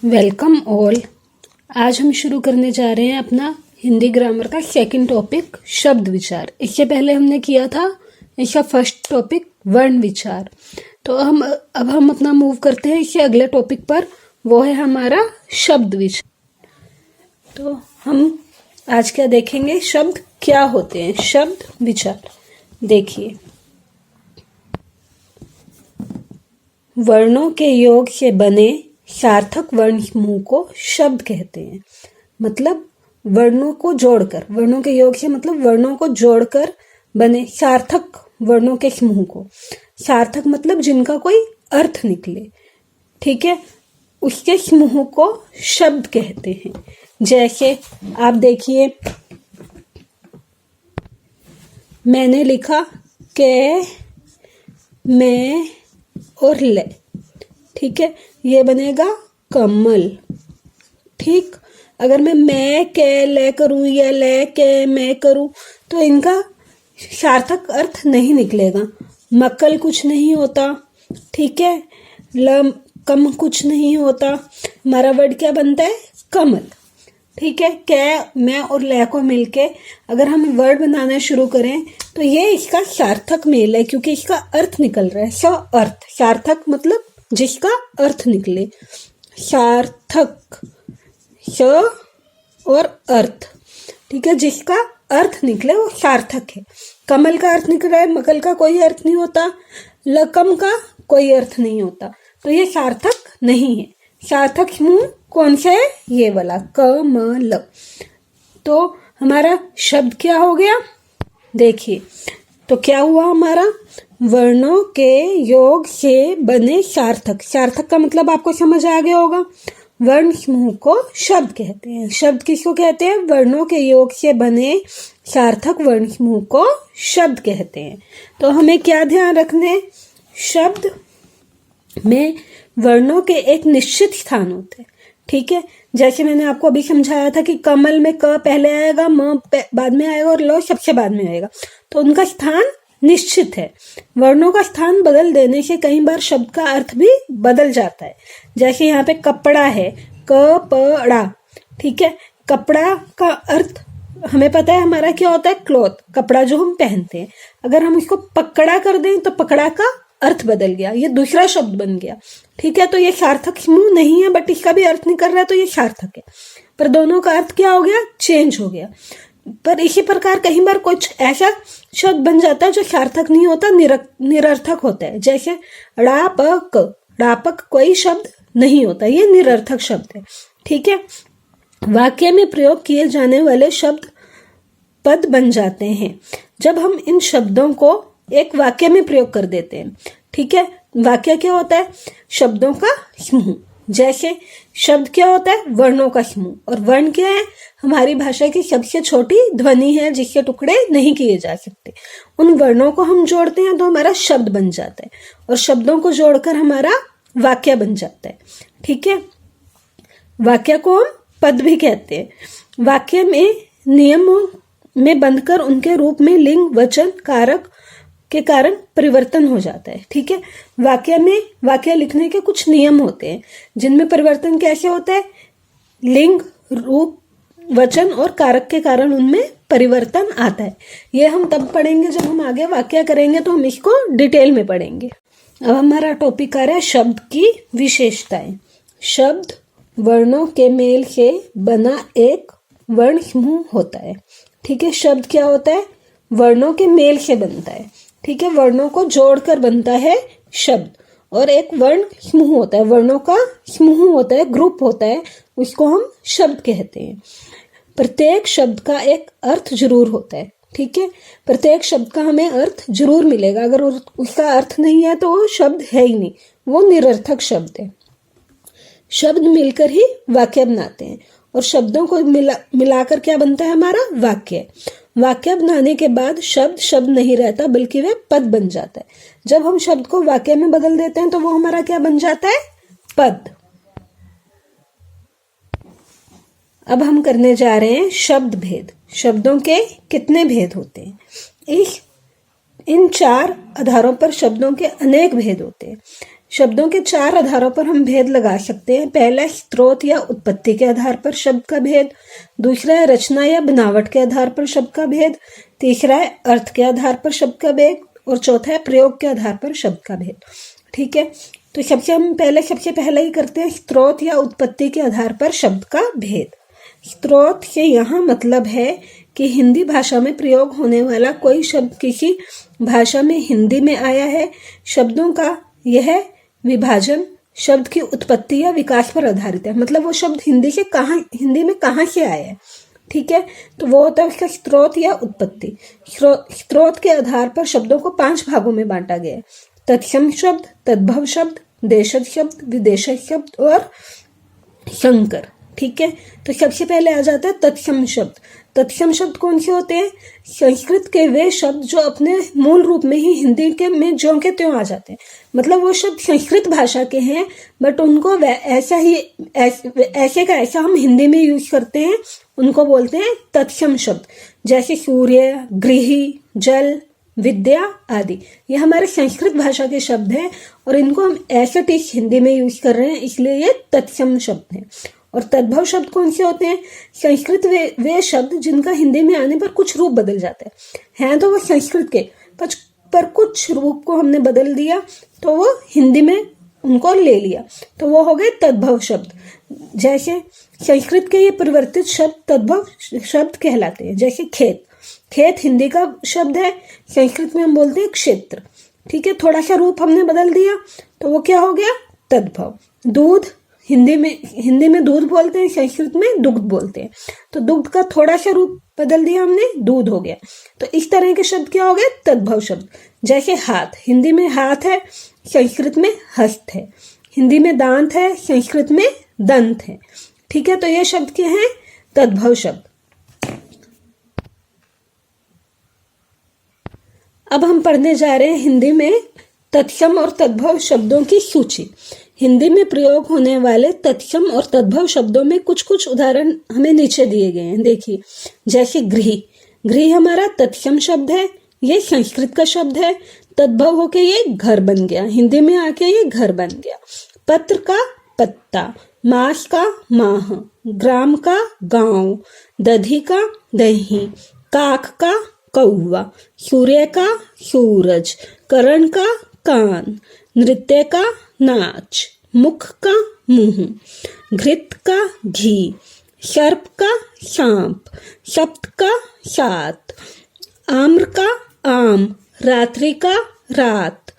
Welcome all. आज हम शुरू करने जा रहे हैं अपना हिंदी ग्रामर का सेकंड टॉपिक शब्द विचार। इससे पहले हमने किया था इसका फर्स्ट टॉपिक वर्ण विचार। तो अब हम अपना मूव करते हैं इससे अगले टॉपिक पर, वो है हमारा शब्द विचार। तो हम आज क्या देखेंगे, शब्द क्या होते हैं, शब्द विचार। देखिए, वर्णों के योग से बने सार्थक वर्ण समूह को शब्द कहते हैं। मतलब वर्णों को जोड़कर, वर्णों के योग से मतलब वर्णों को जोड़कर बने सार्थक वर्णों के समूह को, सार्थक मतलब जिनका कोई अर्थ निकले, ठीक है, उसके समूह को शब्द कहते हैं। जैसे आप देखिए, मैंने लिखा के, मैं और ले, ठीक है, ये बनेगा कमल। ठीक, अगर मैं के ले करूं या ले के मैं करूं तो इनका सार्थक अर्थ नहीं निकलेगा। मक्कल कुछ नहीं होता, ठीक है, ल कम कुछ नहीं होता, हमारा वर्ड क्या बनता है, कमल। ठीक है, के, मैं और ले को मिलके अगर हम वर्ड बनाना शुरू करें तो ये इसका सार्थक मेल है, क्योंकि इसका अर्थ निकल रहा है। स अर्थ, सार्थक मतलब जिसका अर्थ निकले, सार्थक, स और अर्थ, ठीक है, जिसका अर्थ निकले वो सार्थक है। कमल का अर्थ निकल रहा है, मकल का कोई अर्थ नहीं होता, लकम का कोई अर्थ नहीं होता, तो ये सार्थक नहीं है। सार्थक समूह कौन सा है, ये वाला कमल। तो हमारा शब्द क्या हो गया, देखिए, तो क्या हुआ हमारा, वर्णों के योग से बने सार्थक। सार्थक का मतलब आपको समझ आ गया होगा, वर्ण समूह को शब्द कहते हैं। शब्द किसको कहते हैं, वर्णों के योग से बने सार्थक वर्ण समूह को शब्द कहते हैं। तो हमें क्या ध्यान रखने, शब्द में वर्णों के एक निश्चित स्थान होते हैं, ठीक है। जैसे मैंने आपको अभी समझाया था कि कमल में क पहले आएगा, म बाद में आएगा और ल सबसे बाद में आएगा, तो उनका स्थान निश्चित है। वर्णों का स्थान बदल देने से कई बार शब्द का अर्थ भी बदल जाता है। जैसे यहाँ पे कपड़ा है, कपड़ा, ठीक है, कपड़ा का अर्थ हमें पता है हमारा क्या होता है, क्लॉथ, कपड़ा जो हम पहनते हैं। अगर हम इसको पकड़ा कर दें तो पकड़ा का अर्थ बदल गया, ये दूसरा शब्द बन गया, ठीक है। तो ये सार्थक समूह नहीं है, बट इसका भी अर्थ निकल रहा है, तो ये सार्थक है, पर दोनों का अर्थ क्या हो गया, चेंज हो गया। पर इसी प्रकार कई बार कुछ ऐसा शब्द बन जाता है जो सार्थक नहीं होता, निरर्थक होता है। जैसे डापक, डापक कोई शब्द नहीं होता, ये निरर्थक शब्द है, ठीक है। वाक्य में प्रयोग किए जाने वाले शब्द पद बन जाते हैं जब हम इन शब्दों को एक वाक्य में प्रयोग कर देते हैं, ठीक है। वाक्य क्या होता है, शब्दों का समूह। जैसे शब्द क्या होता है, वर्णों का समूह, और वर्ण क्या है, हमारी भाषा की सबसे छोटी ध्वनि है जिसके टुकड़े नहीं किए जा सकते। उन वर्णों को हम जोड़ते हैं तो हमारा शब्द बन जाता है, और शब्दों को जोड़कर हमारा वाक्य बन जाता है, ठीक है। वाक्य को हम पद भी कहते हैं। वाक्य में नियमों में बंधकर उनके रूप में लिंग, वचन, कारक के कारण परिवर्तन हो जाता है, ठीक है। वाक्य में, वाक्य लिखने के कुछ नियम होते हैं जिनमें परिवर्तन कैसे होता है, लिंग, रूप, वचन और कारक के कारण उनमें परिवर्तन आता है। ये हम तब पढ़ेंगे जब हम आगे वाक्य करेंगे, तो हम इसको डिटेल में पढ़ेंगे। अब हमारा टॉपिक आ रहा है शब्द की विशेषताएं। शब्द वर्णों के मेल से बना एक वर्ण समूह होता है, ठीक है। शब्द क्या होता है, वर्णों के मेल से बनता है, ठीक है, वर्णों को जोड़कर बनता है शब्द, और एक वर्ण समूह होता है, वर्णों का समूह होता है, ग्रुप होता है, उसको हम शब्द कहते हैं। प्रत्येक शब्द का एक अर्थ जरूर होता है, ठीक है, प्रत्येक शब्द का हमें अर्थ जरूर मिलेगा। अगर उसका अर्थ नहीं है तो वो शब्द है ही नहीं, वो निरर्थक शब्द है। शब्द मिलकर ही वाक्य बनाते हैं, और शब्दों को मिलाकर क्या बनता है हमारा वाक्य। वाक्य बनाने के बाद शब्द शब्द नहीं रहता, बल्कि वह पद बन जाता है। जब हम शब्द को वाक्य में बदल देते हैं तो वो हमारा क्या बन जाता है, पद। अब हम करने जा रहे हैं शब्द भेद। शब्दों के कितने भेद होते हैं, इन 4 आधारों पर शब्दों के अनेक भेद होते हैं। शब्दों के 4 आधारों पर हम भेद लगा सकते हैं। पहला है स्रोत या उत्पत्ति के आधार पर शब्द का भेद, दूसरा है रचना या बनावट के आधार पर शब्द का भेद, तीसरा है अर्थ के आधार पर शब्द का भेद और चौथा है प्रयोग के आधार पर शब्द का भेद। ठीक है, तो सबसे पहले ही करते हैं स्रोत या उत्पत्ति के आधार पर शब्द का भेद। स्रोत के यहाँ मतलब है कि हिंदी भाषा में प्रयोग होने वाला कोई शब्द किसी भाषा में हिंदी में आया है। शब्दों का यह विभाजन शब्द की उत्पत्ति या विकास पर आधारित है, मतलब वो शब्द हिंदी में कहाँ से आया है। ठीक है, तो वो होता है उसका स्रोत या उत्पत्ति। स्रोत के आधार पर शब्दों को 5 भागों में बांटा गया है: तत्सम शब्द, तद्भव शब्द, देशज शब्द, विदेशज शब्द और संकर। ठीक है, तो सबसे पहले आ जाता है तत्सम शब्द। तत्सम शब्द कौन से होते हैं? संस्कृत के वे शब्द जो अपने मूल रूप में ही हिंदी के में ज्यों के त्यों आ जाते हैं, मतलब वो शब्द संस्कृत भाषा के हैं बट उनको ऐसे का ऐसा हम हिंदी में यूज करते हैं, उनको बोलते हैं तत्सम शब्द। जैसे सूर्य, गृही, जल, विद्या आदि, ये हमारे संस्कृत भाषा के शब्द हैं और इनको हम ऐसे टीच हिंदी में यूज कर रहे हैं, इसलिए ये तत्सम शब्द हैं। और तद्भव शब्द कौन से होते हैं? संस्कृत वे शब्द जिनका हिंदी में आने पर कुछ रूप बदल जाता है तो वो संस्कृत के पर कुछ रूप को हमने बदल दिया तो वो हिंदी में उनको ले लिया, तो वो हो गए तद्भव शब्द। जैसे संस्कृत के ये परिवर्तित शब्द तद्भव शब्द कहलाते हैं। जैसे खेत, खेत हिंदी का शब्द है, संस्कृत में हम बोलते हैं क्षेत्र। ठीक है, थोड़ा सा रूप हमने बदल दिया तो वो क्या हो गया? तद्भव। दूध, हिंदी में दूध बोलते हैं, संस्कृत में दुग्ध बोलते हैं, तो दुग्ध का थोड़ा सा रूप बदल दिया हमने, दूध हो गया। तो इस तरह के शब्द क्या हो गए? तद्भव शब्द। जैसे हाथ, हिंदी में हाथ है, संस्कृत में हस्त है। हिंदी में दांत है, संस्कृत में दंत है। ठीक है, तो ये शब्द क्या है? तद्भव शब्द। अब हम पढ़ने जा रहे हैं हिंदी में तत्सम और तद्भव शब्दों की सूची। हिंदी में प्रयोग होने वाले तत्सम और तद्भव शब्दों में कुछ उदाहरण हमें नीचे दिए गए हैं। देखिए, जैसे गृह, गृह हमारा तत्सम शब्द है, ये संस्कृत का शब्द है। तद्भव होके ये घर बन गया, हिंदी में आके ये घर बन गया। पत्र का पत्ता, मास का माह, ग्राम का गांव, दधी का दही, काक का कौवा, सूर्य का सूरज, करण का कान, नृत्य का नाच, मुख का मुंह, घृत का घी, सर्प का सांप, सप्त का सात, आम्र का आम, रात्रि का रात,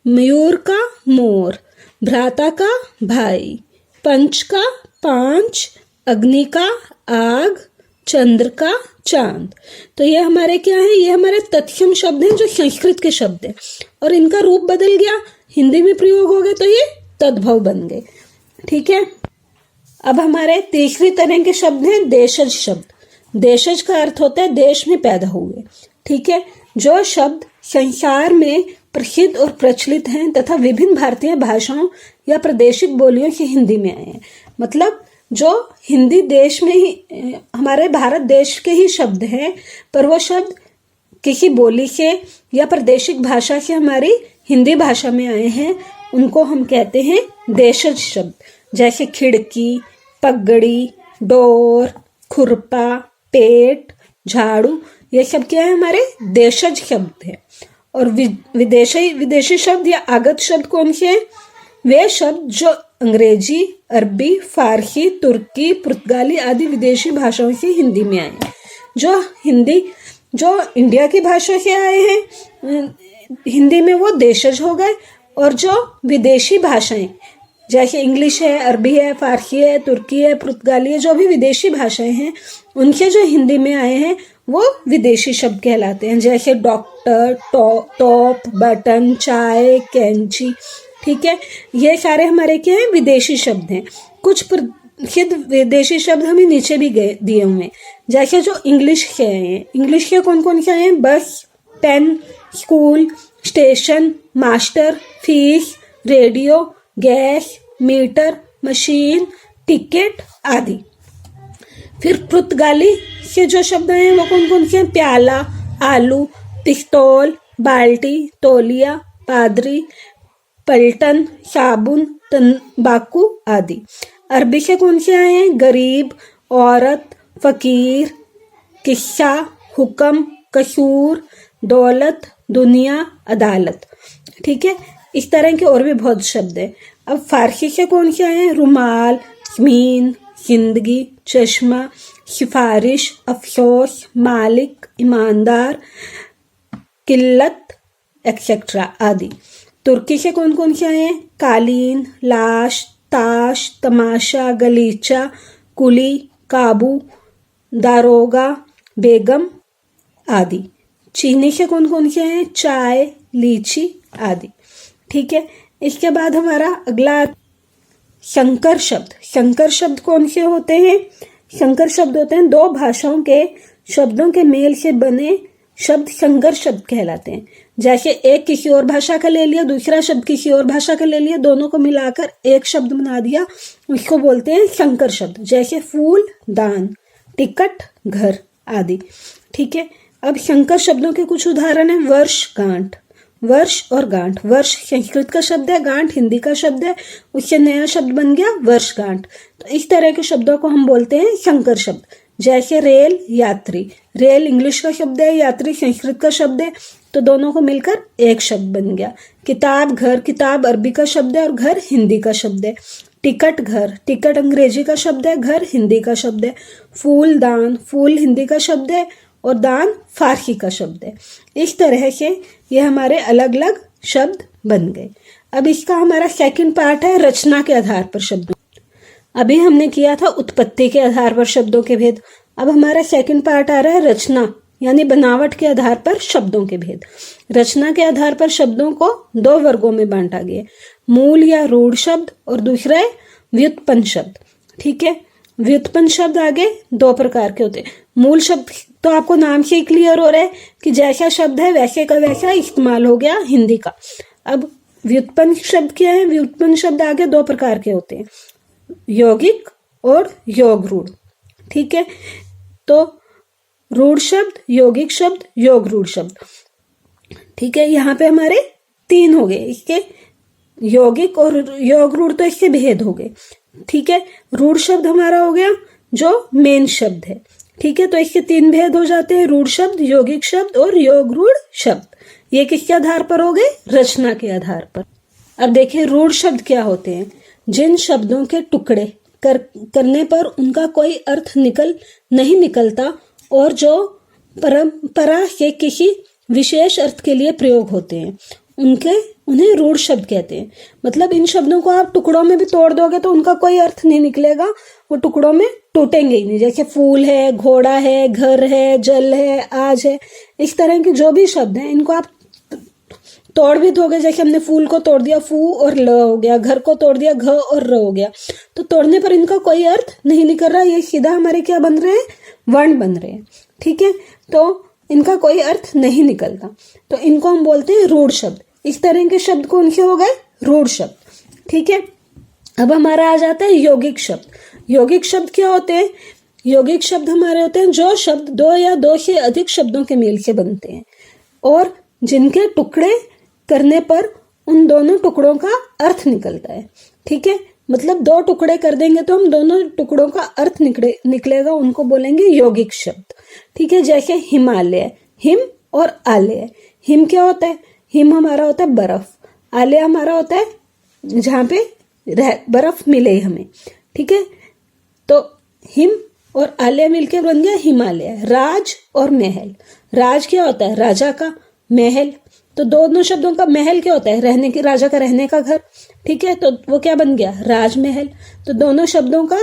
मयूर का मोर, भ्राता का भाई, पंच का 5, अग्नि का आग, चंद्र का चांद। तो ये हमारे क्या है? ये हमारे तत्सम शब्द हैं जो संस्कृत के शब्द हैं और इनका रूप बदल गया, हिंदी में प्रयोग हो गए तो ये तद्भव बन गए। ठीक है, अब हमारे तीसरी तरह के शब्द हैं देशज शब्द। देशज का अर्थ होता है देश में पैदा हुए। ठीक है, जो शब्द संसार में प्रसिद्ध और प्रचलित हैं तथा विभिन्न भारतीय भाषाओं या प्रादेशिक बोलियों से हिंदी में आए हैं, मतलब जो हिंदी देश में ही, हमारे भारत देश के ही शब्द हैं पर वो शब्द किसी बोली से या प्रादेशिक भाषा से हमारी हिंदी भाषा में आए हैं, उनको हम कहते हैं देशज शब्द। जैसे खिड़की, पगड़ी, डोर, खुरपा, पेट, झाड़ू, ये सब क्या है? हमारे देशज शब्द हैं। और विदेशी शब्द या आगत शब्द कौन से हैं? वे शब्द जो अंग्रेजी, अरबी, फारसी, तुर्की, पुर्तगाली आदि विदेशी भाषाओं से हिंदी में आए हैं। जो इंडिया की भाषा से आए हैं हिंदी में वो देशज हो गए, और जो विदेशी भाषाएं जैसे इंग्लिश है, अरबी है, फारसी है, तुर्की है, पुर्तगाली है, जो भी विदेशी भाषाएं हैं उनके जो हिंदी में आए हैं वो विदेशी शब्द कहलाते हैं। जैसे डॉक्टर, टॉप, बटन, चाय, कैंची। ठीक है, ये सारे हमारे क्या है? विदेशी शब्द हैं। कुछ प्रसिद्ध विदेशी शब्द हमें नीचे भी दिए हुए हैं। जैसे जो इंग्लिश के हैं, इंग्लिश के कौन कौन से हैं? Bus, pen, school, station, master, fees, radio, gas, meter, machine, ticket आदि। फिर पुर्तगाली के जो शब्द हैं वो कौन कौन से हैं? प्याला, आलू, पिस्तौल, बाल्टी, तौलिया, पादरी, पलटन, साबुन, तंबाकू आदि। अरबी से कौन से आए हैं? गरीब, औरत, फकीर, किस्सा, हुक्म, कसूर, दौलत, दुनिया, अदालत। ठीक है, इस तरह के और भी बहुत शब्द हैं। अब फारसी से कौन से आए हैं? रुमाल, ज़मीन, जिंदगी, चश्मा, सिफारिश, अफसोस, मालिक, ईमानदार, किल्लत एक्सेट्रा आदि। तुर्की से कौन कौन से आए हैं? कालीन, लाश, ताश, तमाशा, गलीचा, कुली, काबू, दारोगा, बेगम आदि। चीनी से कौन कौन से हैं? चाय, लीची आदि। ठीक है, इसके बाद हमारा अगला संकर शब्द। संकर शब्द कौन से होते हैं? संकर शब्द होते हैं दो भाषाओं के शब्दों के मेल से बने शब्द संकर शब्द कहलाते हैं। जैसे एक किसी और भाषा का ले लिया, दूसरा शब्द किसी और भाषा का ले लिया, दोनों को मिलाकर एक शब्द बना दिया, उसको बोलते हैं संकर शब्द। जैसे फूल, दान, टिकट, घर आदि। ठीक है, अब संकर शब्दों के कुछ उदाहरण है। वर्ष, गांठ। वर्ष और गांठ। वर्ष संस्कृत का शब्द है, गांठ हिंदी का शब्द है, उससे नया शब्द बन गया वर्षगांठ। तो इस तरह के शब्दों को हम बोलते हैं संकर शब्द। जैसे रेल, यात्री। रेल इंग्लिश का शब्द है, यात्री संस्कृत का शब्द है, तो दोनों को मिलकर एक शब्द बन गया। किताब, घर। किताब अरबी का शब्द है और घर हिंदी का शब्द है। टिकट, घर। टिकट अंग्रेजी का शब्द है, घर हिंदी का शब्द है। फूल, दान। फूल हिंदी का शब्द है और दान फारसी का शब्द है। इस तरह से ये हमारे अलग अलग शब्द बन गए। अब इसका हमारा सेकंड पार्ट है रचना के आधार पर शब्दों। अभी हमने किया था उत्पत्ति के आधार पर शब्दों के भेद। अब हमारा सेकंड पार्ट आ रहा है रचना, यानी बनावट के आधार पर शब्दों के भेद। रचना के आधार पर शब्दों को दो वर्गों में बांटा गया, मूल या रूढ़ शब्द और दूसरा है व्युत्पन्न शब्द। ठीक है, व्युत्पन्न शब्द आगे दो प्रकार के होते हैं। मूल शब्द तो आपको नाम से ही क्लियर हो रहा है कि जैसा शब्द है वैसे का वैसा इस्तेमाल हो गया हिंदी का। अब व्युत्पन्न शब्द क्या है? व्युत्पन्न शब्द आगे दो प्रकार के होते हैं, यौगिक और योग रूढ़। ठीक है, तो रूढ़ शब्द, यौगिक शब्द, योग रूढ़ शब्द। ठीक है, यहाँ पे हमारे तीन हो गए, इसके यौगिक और योग रूढ़ तो इसके भेद हो गए। ठीक है, रूढ़ शब्द हमारा हो गया जो मेन शब्द है। ठीक है, तो इसके तीन भेद हो जाते हैं, रूढ़ शब्द, यौगिक शब्द और योग रूढ़ शब्द। ये किसके आधार पर हो गए? रचना के आधार पर। अब देखिए रूढ़ शब्द क्या होते हैं? जिन शब्दों के टुकड़े करने पर उनका कोई अर्थ नहीं निकलता और जो परंपरा से किसी विशेष अर्थ के लिए प्रयोग होते हैं, उन्हें रूढ़ शब्द कहते हैं। मतलब इन शब्दों को आप टुकड़ों में भी तोड़ दोगे तो उनका कोई अर्थ नहीं निकलेगा, वो टुकड़ों में टूटेंगे ही नहीं। जैसे फूल है, घोड़ा है, घर है, जल है, आज है, इस तरह के जो भी शब्द हैं इनको आप तोड़ भी दोगे। जैसे हमने फूल को तोड़ दिया, फू और ल हो गया, घर को तोड़ दिया, घ और र हो गया। तो तोड़ने पर इनका कोई अर्थ नहीं निकल रहा, ये सीधा हमारे क्या बन रहे हैं? वर्ण बन रहे हैं। ठीक है, तो इनका कोई अर्थ नहीं निकलता, तो इनको हम बोलते हैं रूढ़ शब्द। इस तरह के शब्द कौन से हो गए? रूढ़ शब्द। ठीक है, अब हमारा आ जाता है यौगिक शब्द। यौगिक शब्द क्या होते हैं? यौगिक शब्द हमारे होते हैं जो शब्द दो या दो से अधिक शब्दों के मेल से बनते हैं और जिनके टुकड़े करने पर उन दोनों टुकड़ों का अर्थ निकलता है। ठीक है, मतलब दो टुकड़े कर देंगे तो हम दोनों टुकड़ों का अर्थ निकलेगा, उनको बोलेंगे यौगिक शब्द। ठीक है, जैसे हिमालय, हिम और आलय। हिम क्या होता है? हिम हमारा होता है बर्फ, आलय हमारा होता है जहाँ पे बर्फ मिले हमें। ठीक है, तो हिम और आलय मिलकर बन गया हिमालय। राज और महल। राज क्या होता है? राजा का। महल, तो दोनों शब्दों का महल क्या होता है? रहने की, राजा का रहने का घर। ठीक है, तो वो क्या बन गया? राजमहल। तो दोनों शब्दों का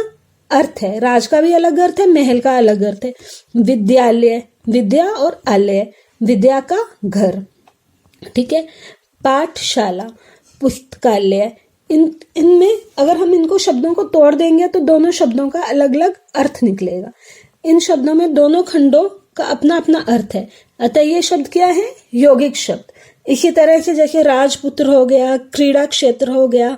अर्थ है, राज का भी अलग अर्थ है, महल का अलग अर्थ है। विद्यालय, विद्या और आलय, विद्या का घर। ठीक है, पाठशाला, पुस्तकालय। इनमें अगर हम इनको शब्दों को तोड़ देंगे तो दोनों शब्दों का अलग अलग अर्थ निकलेगा। इन शब्दों में दोनों खंडों का अपना अपना अर्थ है, अतः ये शब्द क्या है? यौगिक शब्द। इसी तरह से जैसे राजपुत्र हो गया, क्रीड़ा क्षेत्र हो गया,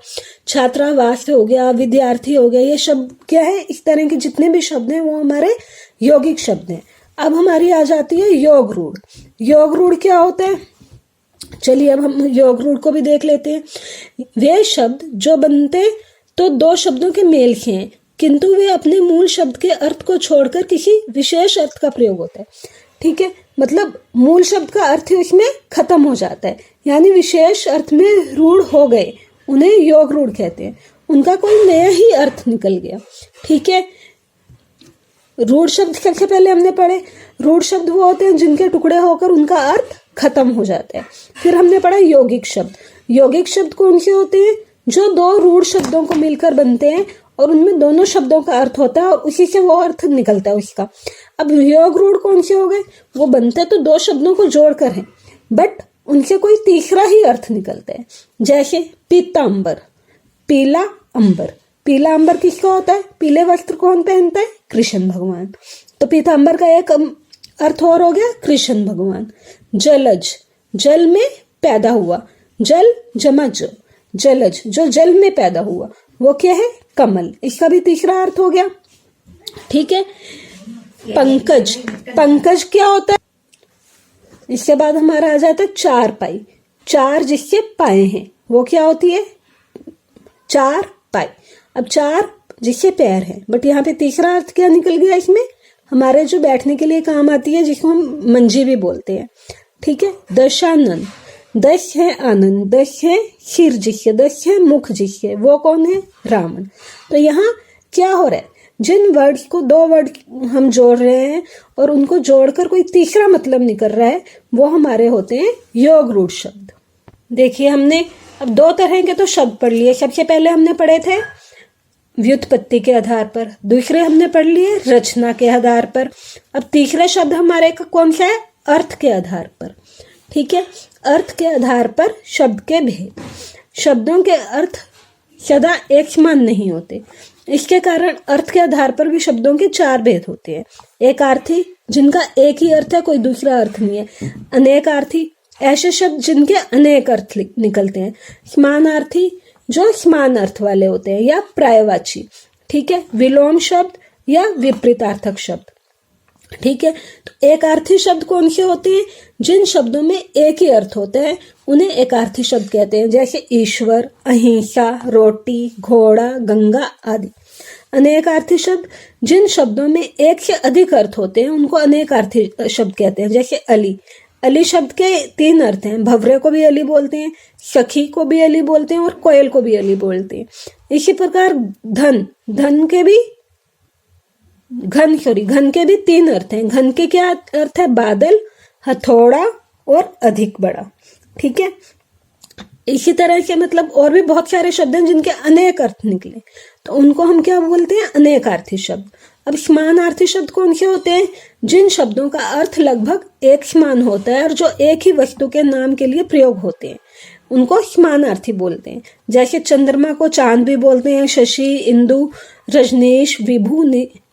छात्रावास हो गया, विद्यार्थी हो गया, ये शब्द क्या है? इस तरह के जितने भी शब्द हैं वो हमारे यौगिक शब्द हैं। अब हमारी आ जाती है योग रूढ़। योग रूढ़ क्या होता है? चलिए अब हम योग रूढ़ को भी देख लेते हैं। वे शब्द जो बनते तो दो शब्दों के मेल के हैं, किंतु वे अपने मूल शब्द के अर्थ को छोड़कर किसी विशेष अर्थ का प्रयोग होता है। ठीक है, मतलब मूल शब्द का अर्थ उसमें खत्म हो जाता है, यानी विशेष अर्थ में रूढ़ हो गए, उन्हें योग रूढ़ कहते हैं। उनका कोई नया ही अर्थ निकल गया। ठीक है, रूढ़ शब्द सबसे पहले हमने पढ़े। रूढ़ शब्द वो होते हैं जिनके टुकड़े होकर उनका अर्थ खत्म हो जाता है। फिर हमने पढ़ा यौगिक शब्द। यौगिक शब्द कौन से होते हैं? जो दो रूढ़ शब्दों को मिलकर बनते हैं और उनमें दोनों शब्दों का अर्थ होता है और उसी से वो अर्थ निकलता है उसका। अब योग रूढ़ कौन से हो गए? वो बनते तो दो शब्दों को जोड़कर हैं, बट उनसे कोई तीसरा ही अर्थ निकलता है। जैसे पीतांबर, पीला अंबर। पीला अंबर किसका होता है? पीले वस्त्र कौन पहनता है? कृष्ण भगवान। तो पीतांबर का एक अर्थ और हो गया कृष्ण भगवान। जलज, जल में पैदा हुआ। जल जमा जो, जलज जो जल में पैदा हुआ, वो क्या है? कमल। इसका भी तीसरा अर्थ हो गया। ठीक है, पंकज, पंकज क्या होता है? इसके बाद हमारा आ जाता है चार पाई। चार जिसके पाए हैं वो क्या होती है? चार पाई। अब चार जिसके पैर हैं, बट यहाँ पे तीसरा अर्थ क्या निकल गया इसमें? हमारे जो बैठने के लिए काम आती है, जिसको हम मंजी भी बोलते हैं। ठीक है, दशानन, दश है आनंद, दश है सिर जिसके, दश है मुख जिसके, वो कौन है? रावण। तो यहाँ क्या हो रहा है? जिन वर्ड्स को दो वर्ड हम जोड़ रहे हैं और उनको जोड़कर कोई तीसरा मतलब निकल रहा है, वो हमारे होते हैं योग रूढ़ शब्द। देखिए, हमने अब दो तरह के तो शब्द पढ़ लिए। सबसे पहले हमने पढ़े थे व्युत्पत्ति के आधार पर, दूसरे हमने पढ़ लिए रचना के आधार पर। अब तीसरे शब्द हमारे कौन सा है? अर्थ के आधार पर। ठीक है, अर्थ के आधार पर शब्द के भेद। शब्दों के अर्थ सदा एक समान नहीं होते, इसके कारण अर्थ के आधार पर भी शब्दों के चार भेद होते हैं। एकार्थी, जिनका एक ही अर्थ है, कोई दूसरा अर्थ नहीं है। अनेकार्थी, ऐसे शब्द जिनके अनेक अर्थ निकलते हैं। समानार्थी, जो समान अर्थ वाले होते हैं, या पर्यायवाची। ठीक है, विलोम शब्द या विपरीतार्थक शब्द। ठीक है, तो एकार्थी शब्द कौन से होते हैं? जिन शब्दों में एक ही अर्थ होता है उन्हें एकार्थी शब्द कहते हैं, जैसे ईश्वर, अहिंसा, रोटी, घोड़ा, गंगा आदि। अनेकार्थी शब्द जिन शब्दों में एक से अधिक अर्थ होते हैं उनको अनेकार्थी शब्द कहते हैं, जैसे अली। अली शब्द के तीन अर्थ हैं। भंवरे को भी अली बोलते हैं, सखी को भी अली बोलते हैं और कोयल को भी अली बोलते हैं। इसी प्रकार धन, धन के भी घन के भी तीन अर्थ हैं। घन के क्या अर्थ है? बादल, हथौड़ा और अधिक बड़ा। ठीक है, इसी तरह के मतलब और भी बहुत सारे शब्द हैं जिनके अनेक अर्थ निकले, तो उनको हम क्या बोलते हैं? अनेकार्थी शब्द। अब समानार्थी शब्द कौन से होते हैं? जिन शब्दों का अर्थ लगभग एक समान होता है और जो एक ही वस्तु के नाम के लिए प्रयोग होते हैं, उनको समानार्थी बोलते हैं। जैसे चंद्रमा को चांद भी बोलते हैं, शशि, इंदु, रजनीश, विभु,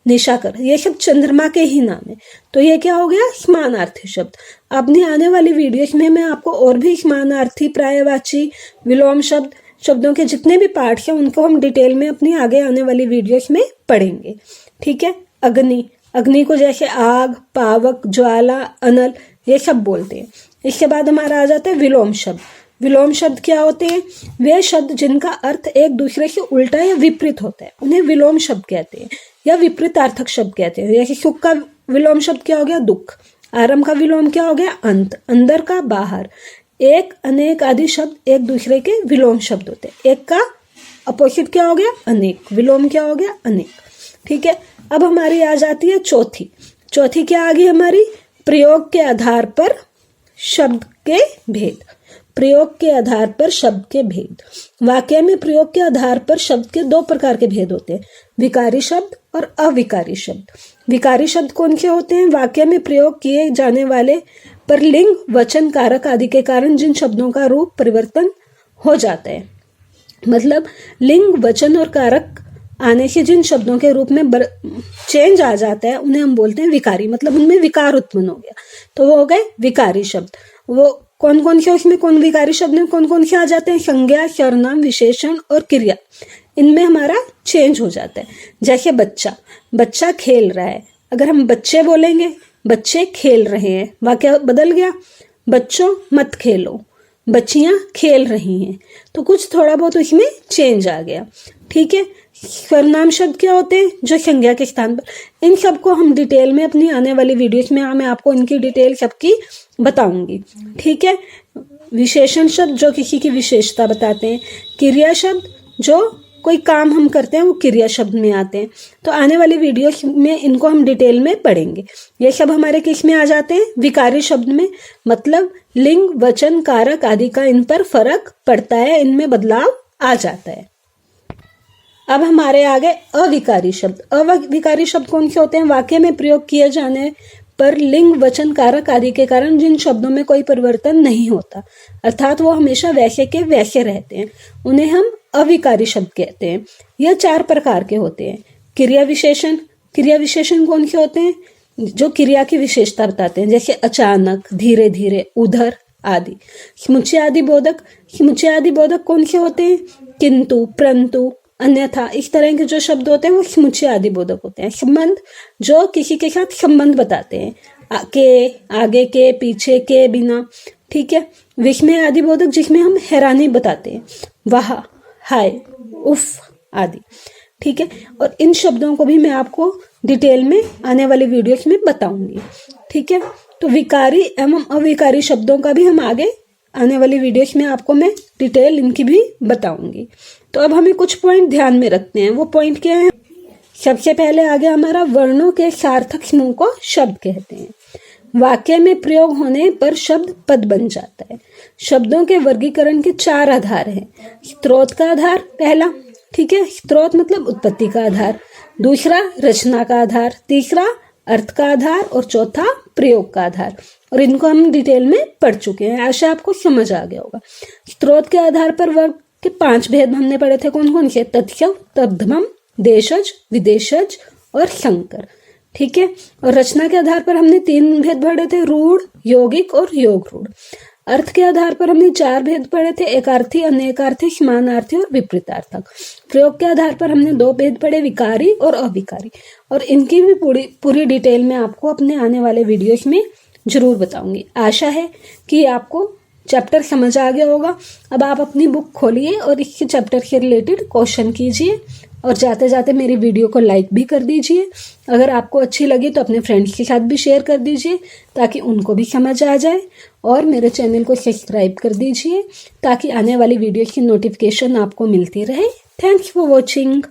निशाकर, ये सब चंद्रमा के ही नाम है। तो ये क्या हो गया? समानार्थी शब्द। अपनी आने वाली वीडियोस में मैं आपको और भी समानार्थी, पर्यायवाची, विलोम शब्दों के जितने भी पार्ट हैं उनको हम डिटेल में अपनी आगे आने वाली वीडियोस में पढ़ेंगे। ठीक है, अग्नि, अग्नि को जैसे आग, पावक, ज्वाला, अनल, ये सब बोलते हैं। इसके बाद हमारा आ जाता है विलोम शब्द। विलोम शब्द क्या होते हैं? वे शब्द जिनका अर्थ एक दूसरे से उल्टा या विपरीत होता है उन्हें विलोम शब्द कहते हैं या विपरीतार्थक शब्द कहते हैं। जैसे सुख का विलोम शब्द क्या हो गया? दुख। आरंभ का विलोम क्या हो गया? अंत। अंदर का बाहर। एक, अनेक आदि शब्द एक दूसरे के विलोम शब्द होते हैं। एक का अपोजिट क्या हो गया? अनेक। विलोम क्या हो गया? अनेक। ठीक है, अब हमारी आ जाती है चौथी। चौथी क्या आ गई हमारी? प्रयोग के आधार पर शब्द के भेद। प्रयोग के आधार पर शब्द के भेद। वाक्य में प्रयोग के आधार पर शब्द के दो प्रकार के भेद होते हैं, विकारी शब्द और अविकारी शब्द। विकारी शब्द कौन से होते हैं? वाक्य में प्रयोग किए जाने वाले पर लिंग, वचन, कारक आदि के कारण जिन शब्दों का रूप परिवर्तन हो जाता है। मतलब लिंग, वचन और कारक आने से जिन शब्दों के रूप में चेंज आ जाता है उन्हें हम बोलते हैं विकारी। मतलब उनमें विकार उत्पन्न हो गया, तो वो हो गए विकारी शब्द। वो कौन कौन से उसमें कौन विकारी शब्द में कौन कौन से आ जाते हैं? संज्ञा, सर्वनाम, विशेषण और क्रिया। इनमें हमारा चेंज हो जाता है। जैसे बच्चा, बच्चा खेल रहा है, अगर हम बच्चे बोलेंगे, बच्चे खेल रहे हैं, वाक्य बदल गया। बच्चों मत खेलो, बच्चियां खेल रही हैं, तो कुछ थोड़ा बहुत उसमें चेंज आ गया। ठीक है, सर्वनाम शब्द क्या होते हैं? जो संज्ञा के स्थान पर। इन सबको हम डिटेल में अपनी आने वाली वीडियोस में मैं आपको इनकी डिटेल सबकी बताऊंगी। ठीक है, विशेषण शब्द जो किसी की विशेषता बताते हैं, क्रिया शब्द जो कोई काम हम करते हैं वो क्रिया शब्द में आते हैं। तो आने वाली वीडियोस में इनको हम डिटेल में पढ़ेंगे। ये सब हमारे किस में आ जाते हैं? विकारी शब्द में। मतलब लिंग, वचन, कारक आदि का इन पर फर्क पड़ता है, इनमें बदलाव आ जाता है। अब हमारे आगे अविकारी शब्द। अविकारी शब्द कौन से होते हैं? वाक्य में प्रयोग किए जाने पर लिंग, वचन, कारक आदि के कारण जिन शब्दों में कोई परिवर्तन नहीं होता, अर्थात वो हमेशा वैसे के वैसे रहते हैं, उन्हें हम अविकारी शब्द कहते हैं। यह 4 प्रकार के होते हैं। क्रिया विशेषण। क्रिया विशेषण कौन से होते हैं? जो क्रिया की विशेषता बताते हैं, जैसे अचानक, धीरे धीरे, उधर आदि। समुच्चय आदि बोधक। समुच्चय आदि बोधक कौन से होते हैं? किंतु, परंतु, अन्यथा, इस तरह के जो शब्द होते हैं वो समुच्चय आदि बोधक होते हैं। संबंध, जो किसी के साथ संबंध बताते हैं, के, आगे के, पीछे के, बिना। ठीक है, विस्मय आदि बोधक, जिसमें हम हैरानी बताते हैं, वाह, हाय, उफ आदि। ठीक है, और इन शब्दों को भी मैं आपको डिटेल में आने वाली वीडियोस में बताऊंगी। ठीक है, तो विकारी एवं अविकारी शब्दों का भी हम आगे आने वाली वीडियोस में आपको मैं डिटेल इनकी भी बताऊंगी। तो अब हमें कुछ पॉइंट ध्यान में रखते हैं। वो पॉइंट क्या है? सबसे पहले आगे हमारा वर्णों के सार्थक समूह को शब्द कहते हैं। वाक्य में प्रयोग होने पर शब्द पद बन जाता है। शब्दों के वर्गीकरण के 4 आधार हैं। स्रोत का आधार पहला। ठीक है, स्रोत मतलब उत्पत्ति का आधार। दूसरा रचना का आधार। तीसरा अर्थ का आधार। और चौथा प्रयोग का आधार। और इनको हम डिटेल में पढ़ चुके हैं, आशा आपको समझ आ गया होगा। स्रोत के आधार पर वर्ग के 5 भेद हमने पढ़े थे। कौन कौन से? तथ्य, तद्धमम, देशज, विदेशज और संकर। ठीक है, और रचना के आधार पर हमने 3 भेद पढ़े थे, रूढ़, यौगिक और योग रूढ़। अर्थ के आधार पर हमने 4 भेद पढ़े थे, एकार्थी, अनेकार्थी, समानार्थी और विपरीतार्थक। प्रयोग के आधार पर हमने 2 भेद पढ़े, विकारी और अविकारी। और इनकी भी पूरी डिटेल में आपको अपने आने वाले वीडियोस में जरूर बताऊंगी। आशा है कि आपको चैप्टर समझ आ गया होगा। अब आप अपनी बुक खोलिए और इस चैप्टर से रिलेटेड क्वेश्चन कीजिए, और जाते जाते मेरी वीडियो को लाइक भी कर दीजिए। अगर आपको अच्छी लगी तो अपने फ्रेंड्स के साथ भी शेयर कर दीजिए, ताकि उनको भी समझ आ जाए। और मेरे चैनल को सब्सक्राइब कर दीजिए, ताकि आने वाली वीडियो की नोटिफिकेशन आपको मिलती रहे। Thanks for watching.